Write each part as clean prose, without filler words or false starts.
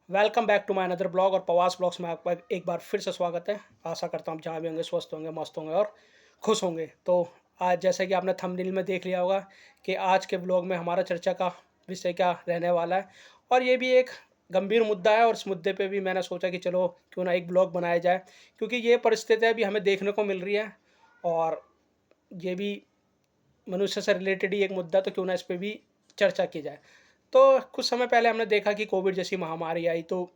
Welcome back to my another blog और पवास blogs में आपका एक बार फिर से स्वागत है। आशा करता हूँ आप जहाँ भी होंगे स्वस्थ होंगे, मस्त होंगे और खुश होंगे। तो आज जैसे कि आपने थंबनेल में देख लिया होगा कि आज के ब्लॉग में हमारा चर्चा का विषय क्या रहने वाला है। और ये भी एक गंभीर मुद्दा है और इस मुद्दे पे भी मैंने सोचा कि चलो क्यों ना एक ब्लॉग बनाया जाए, क्योंकि ये परिस्थितियाँ भी हमें देखने को मिल रही हैं और ये भी मनुष्य से रिलेटेड ही एक मुद्दा, तो क्यों ना इस पे भी चर्चा की जाए। तो कुछ समय पहले हमने देखा कि कोविड जैसी महामारी आई, तो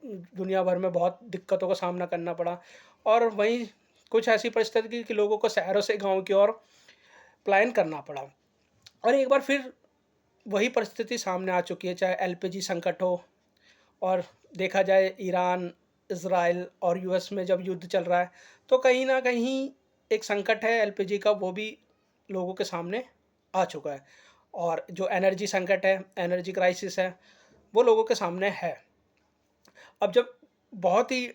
दुनिया भर में बहुत दिक्कतों का सामना करना पड़ा। और वहीं कुछ ऐसी परिस्थिति थी कि लोगों को शहरों से गाँव की ओर पलायन करना पड़ा। और एक बार फिर वही परिस्थिति सामने आ चुकी है, चाहे एलपीजी संकट हो और देखा जाए ईरान, इज़राइल और यूएस में जब युद्ध चल रहा है, तो कहीं न कहीं एक संकट है एलपीजी का, वो भी लोगों के सामने आ चुका है। और जो एनर्जी संकट है, एनर्जी क्राइसिस है, वो लोगों के सामने है। अब जब बहुत ही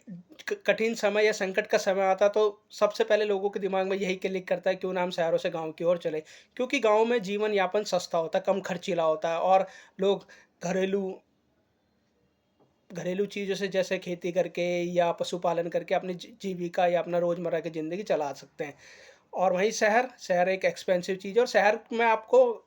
कठिन समय या संकट का समय आता है, तो सबसे पहले लोगों के दिमाग में यही क्लिक करता है, क्यों ना हम शहरों से गाँव की ओर चले। क्योंकि गाँव में जीवन यापन सस्ता होता है, कम खर्चीला होता है और लोग घरेलू घरेलू चीज़ों से जैसे खेती करके या पशुपालन करके अपनी जीविका या अपना रोज़मर्रा की ज़िंदगी चला सकते हैं। और वहीं शहर शहर एक एक्सपेंसिव चीज़ है और शहर में आपको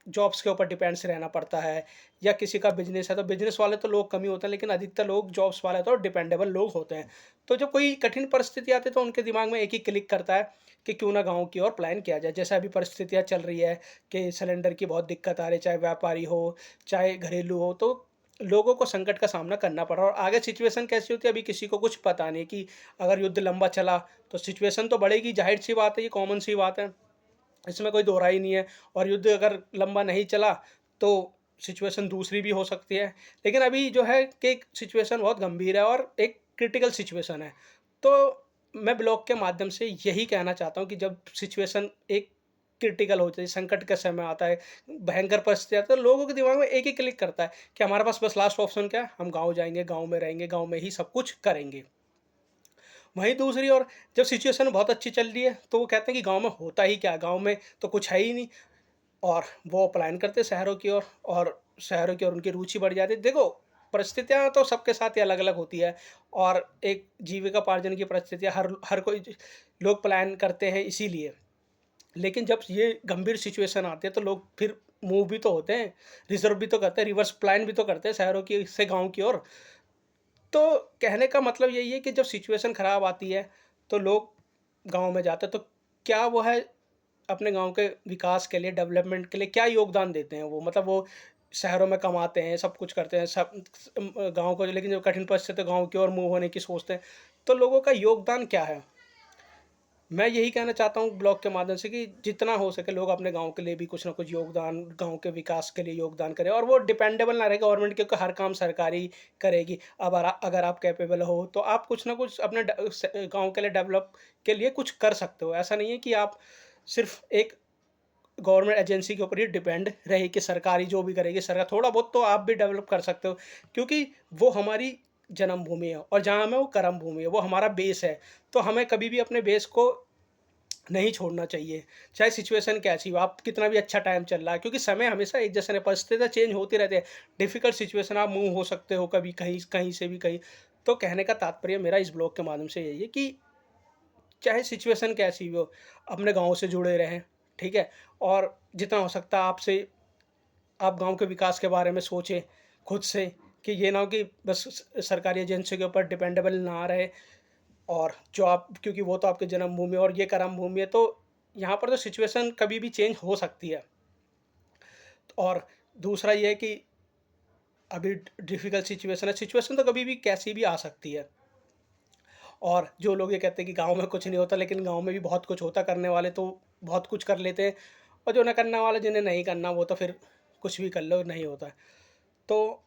जॉब्स के ऊपर डिपेंड्स रहना पड़ता है। या किसी का बिज़नेस है, तो बिज़नेस वाले तो लोग कम ही होते हैं, लेकिन अधिकतर लोग जॉब्स वाले होते हैं और डिपेंडेबल लोग होते हैं। तो जब कोई कठिन परिस्थिति आती है, तो उनके दिमाग में एक ही क्लिक करता है कि क्यों ना गाँव की ओर प्लान किया जाए। जैसे अभी परिस्थितियाँ चल रही है कि सिलेंडर की बहुत दिक्कत आ रही है, चाहे व्यापारी हो, चाहे घरेलू हो, तो लोगों को संकट का सामना करना पड़ा। और आगे सिचुएशन कैसी होती है, अभी किसी को कुछ पता नहीं कि अगर युद्ध लंबा चला, तो सिचुएशन तो बढ़ेगी, ज़ाहिर-सी बात है, ये कॉमन सी बात है। इसमें कोई दो राय नहीं है। और युद्ध अगर लंबा नहीं चला, तो सिचुएशन दूसरी भी हो सकती है। लेकिन अभी जो है कि सिचुएशन बहुत गंभीर है और एक क्रिटिकल सिचुएशन है। तो मैं ब्लॉग के माध्यम से यही कहना चाहता हूँ कि जब सिचुएशन एक क्रिटिकल होती है, संकट का समय आता है, भयंकर परिस्थिति आता है, तो लोगों के दिमाग में एक ही क्लिक करता है कि हमारे पास बस लास्ट ऑप्शन क्या है, हम गाँव जाएँगे, गाँव में रहेंगे, गाँव में ही सब कुछ करेंगे। वहीं दूसरी ओर जब सिचुएशन बहुत अच्छी चल रही है, तो वो कहते हैं कि गाँव में होता ही क्या है, गाँव में तो कुछ है ही नहीं। और वो पलायन करते हैं शहरों की ओर और शहरों की ओर उनकी रुचि बढ़ जाती है। देखो, परिस्थितियाँ तो सबके साथ ही अलग-अलग होती है और एक जीविकोपार्जन की परिस्थितियाँ हर हर कोई लोग पलायन करते हैं इसीलिए। लेकिन जब ये गंभीर सिचुएशन आती है, तो लोग फिर मूव भी तो होते हैं, रिज़र्व भी तो करते हैं, रिवर्स पलायन भी तो करते हैं शहरों की से गाँव की ओर। तो कहने का मतलब यही है कि जब सिचुएशन ख़राब आती है, तो लोग गाँव में जाते हैं। तो क्या वो है अपने गाँव के विकास के लिए, डेवलपमेंट के लिए क्या योगदान देते हैं वो? मतलब वो शहरों में कमाते हैं, सब कुछ करते हैं, गाँव को, लेकिन जब कठिन परिस्थिति गाँव की ओर मूव होने की सोचते हैं, तो लोगों का योगदान क्या है? मैं यही कहना चाहता हूँ ब्लॉग के माध्यम से कि जितना हो सके लोग अपने गाँव के लिए भी कुछ ना कुछ योगदान, गाँव के विकास के लिए योगदान करें और वो डिपेंडेबल ना रहे गवर्नमेंट के, क्योंकि हर काम सरकारी करेगी। अब अगर आप कैपेबल हो, तो आप कुछ ना कुछ अपने गाँव के लिए डेवलप के लिए कुछ कर सकते हो। ऐसा नहीं है कि आप सिर्फ एक गवर्नमेंट एजेंसी के ऊपर ही डिपेंड रहे कि सरकारी जो भी करेगी सरकार, थोड़ा बहुत तो आप भी डेवलप कर सकते हो, क्योंकि वो हमारी जन्मभूमि है और जहाँ हमें वो कर्म भूमि है, वो हमारा बेस है। तो हमें कभी भी अपने बेस को नहीं छोड़ना चाहिए, चाहे सिचुएशन कैसी हो, आप कितना भी अच्छा टाइम चल रहा है, क्योंकि समय हमेशा एक जैसा नहीं, परिस्थितियाँ चेंज होती रहती है। डिफ़िकल्ट सिचुएशन आप मूव हो सकते हो कभी कहीं कहीं से भी कहीं। तो कहने का तात्पर्य मेरा इस ब्लॉग के माध्यम से यही है कि चाहे सिचुएशन कैसी भी हो, अपने गाँव से जुड़े रहें, ठीक है? और जितना हो सकता है आपसे आप गाँव के विकास के बारे में सोचें खुद से, कि ये ना हो कि बस सरकारी एजेंसी के ऊपर डिपेंडेबल ना रहे। और जो आप, क्योंकि वो तो आपकी जन्मभूमि और ये कर्म भूमि है, तो यहाँ पर तो सिचुएशन कभी भी चेंज हो सकती है। और दूसरा ये है कि अभी डिफ़िकल्ट सिचुएशन है, सिचुएशन तो कभी भी कैसी भी आ सकती है। और जो लोग ये कहते हैं कि गाँव में कुछ नहीं होता, लेकिन गाँव में भी बहुत कुछ होता, करने वाले तो बहुत कुछ कर लेते हैं और जो ना करने वाले, जिन्हें नहीं करना, वो तो फिर कुछ भी कर लो, नहीं होता है। तो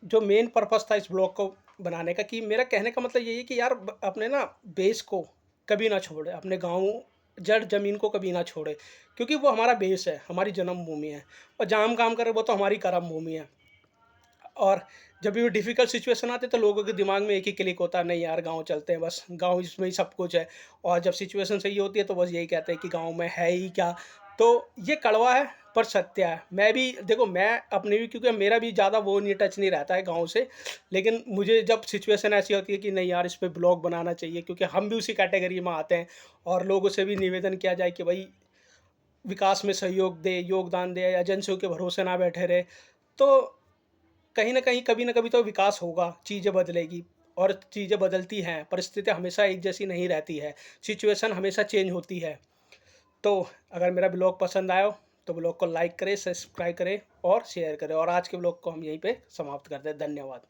जो मेन पर्पस था इस ब्लॉग को बनाने का, कि मेरा कहने का मतलब यही है कि यार अपने ना बेस को कभी ना छोड़े, अपने गाँव जड़ ज़मीन को कभी ना छोड़े, क्योंकि वो हमारा बेस है, हमारी जन्मभूमि है। और जहाँ हम काम कर रहे हैं, वो तो हमारी कर्म भूमि है। और जब भी डिफ़िकल्ट सिचुएशन आती है, तो लोगों के दिमाग में एक ही क्लिक होता है, नहीं यार गाँव चलते हैं, बस गाँव इसमें ही सब कुछ है। और जब सिचुएशन सही होती है, तो बस यही कहते हैं कि गाँव में है ही क्या, तो ये कड़वा है पर सत्य है। मैं भी देखो, मैं अपनी भी, क्योंकि मेरा भी ज़्यादा वो नहीं, टच नहीं रहता है गाँव से, लेकिन मुझे जब सिचुएशन ऐसी होती है कि नहीं यार, इस पे ब्लॉग बनाना चाहिए, क्योंकि हम भी उसी कैटेगरी में आते हैं, और लोगों से भी निवेदन किया जाए कि भाई विकास में सहयोग दे, योगदान दे, एजेंसियों के भरोसे ना बैठे रहे। तो कहीं न कहीं, कभी न कभी तो विकास होगा, चीज़ें बदलेगी, और चीज़ें बदलती हैं, परिस्थितियाँ हमेशा एक जैसी नहीं रहती है, सिचुएशन हमेशा चेंज होती है। तो अगर मेरा ब्लॉग पसंद आया हो, तो ब्लॉग को लाइक करें, सब्सक्राइब करें और शेयर करें, और आज के ब्लॉग को हम यहीं पे समाप्त करते हैं। धन्यवाद।